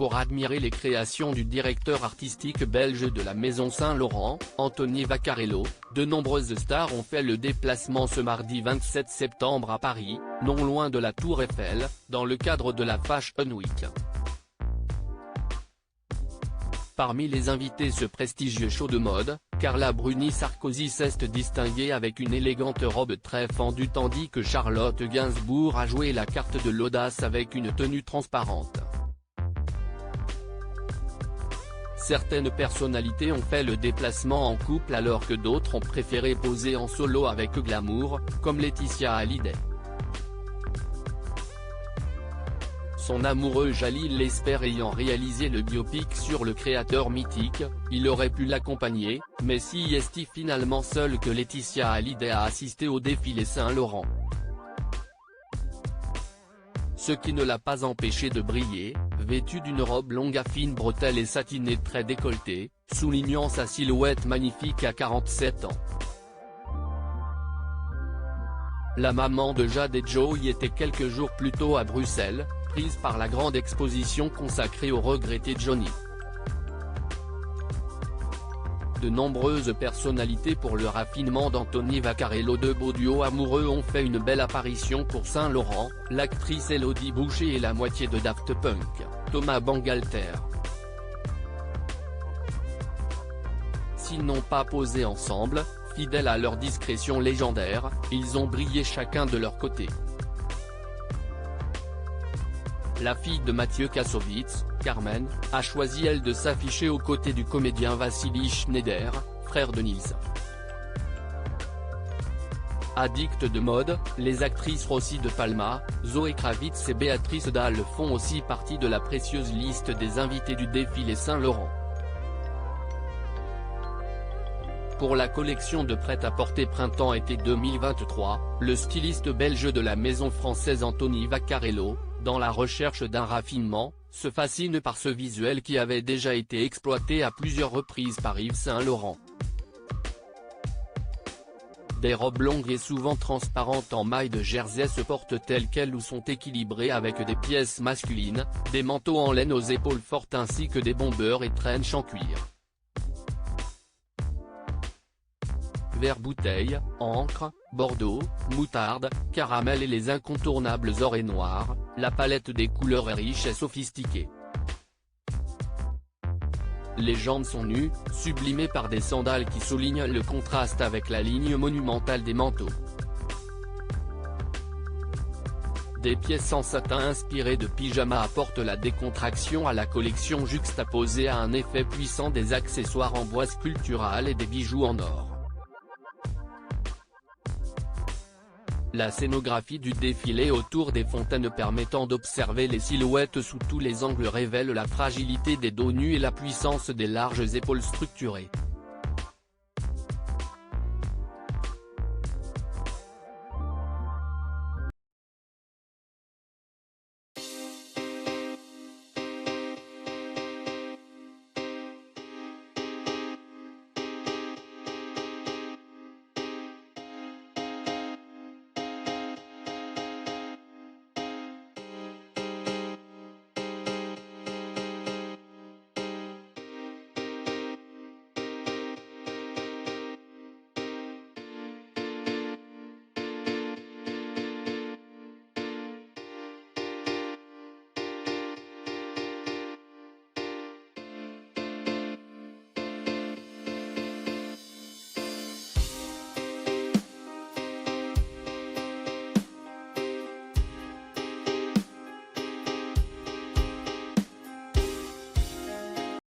pour admirer les créations du directeur artistique belge de la Maison Saint-Laurent, Anthony Vaccarello. De nombreuses stars ont fait le déplacement ce mardi 27 septembre à Paris, non loin de la Tour Eiffel, dans le cadre de la Fashion Week. Parmi les invités ce prestigieux show de mode, Carla Bruni Sarkozy s'est distinguée avec une élégante robe très fendue tandis que Charlotte Gainsbourg a joué la carte de l'audace avec une tenue transparente. Certaines personnalités ont fait le déplacement en couple alors que d'autres ont préféré poser en solo avec glamour, comme Laetitia Hallyday. Son amoureux Jalil l'espère ayant réalisé le biopic sur le créateur mythique, il aurait pu l'accompagner, mais si est finalement seul que Laetitia Hallyday a assisté au défilé Saint-Laurent. Ce qui ne l'a pas empêché de briller, vêtue d'une robe longue à fines bretelles et satinée très décolletée, soulignant sa silhouette magnifique à 47 ans. La maman de Jade et Joe y était quelques jours plus tôt à Bruxelles, prise par la grande exposition consacrée au regretté Johnny. De nombreuses personnalités pour le raffinement d'Anthony Vaccarello. De beaux duos amoureux ont fait une belle apparition pour Saint-Laurent, l'actrice Elodie Boucher et la moitié de Daft Punk, Thomas Bangalter. S'ils n'ont pas posé ensemble, fidèles à leur discrétion légendaire, ils ont brillé chacun de leur côté. La fille de Mathieu Kassovitz, Carmen, a choisi elle de s'afficher aux côtés du comédien Vassili Schneider, frère de Nils. Addictes de mode, les actrices Rossi de Palma, Zoé Kravitz et Béatrice Dalle font aussi partie de la précieuse liste des invités du défilé Saint-Laurent. Pour la collection de prêt-à-porter printemps-été 2023, le styliste belge de la maison française Anthony Vaccarello, dans la recherche d'un raffinement, se fascine par ce visuel qui avait déjà été exploité à plusieurs reprises par Yves Saint Laurent. Des robes longues et souvent transparentes en maille de jersey se portent telles quelles ou sont équilibrées avec des pièces masculines, des manteaux en laine aux épaules fortes ainsi que des bombers et trench en cuir. Vert bouteille, encre, bordeaux, moutarde, caramel et les incontournables or et noir, la palette des couleurs est riche et sophistiquée. Les jambes sont nues, sublimées par des sandales qui soulignent le contraste avec la ligne monumentale des manteaux. Des pièces en satin inspirées de pyjama apportent la décontraction à la collection juxtaposée à un effet puissant des accessoires en bois sculptural et des bijoux en or. La scénographie du défilé autour des fontaines permettant d'observer les silhouettes sous tous les angles révèle la fragilité des dos nus et la puissance des larges épaules structurées.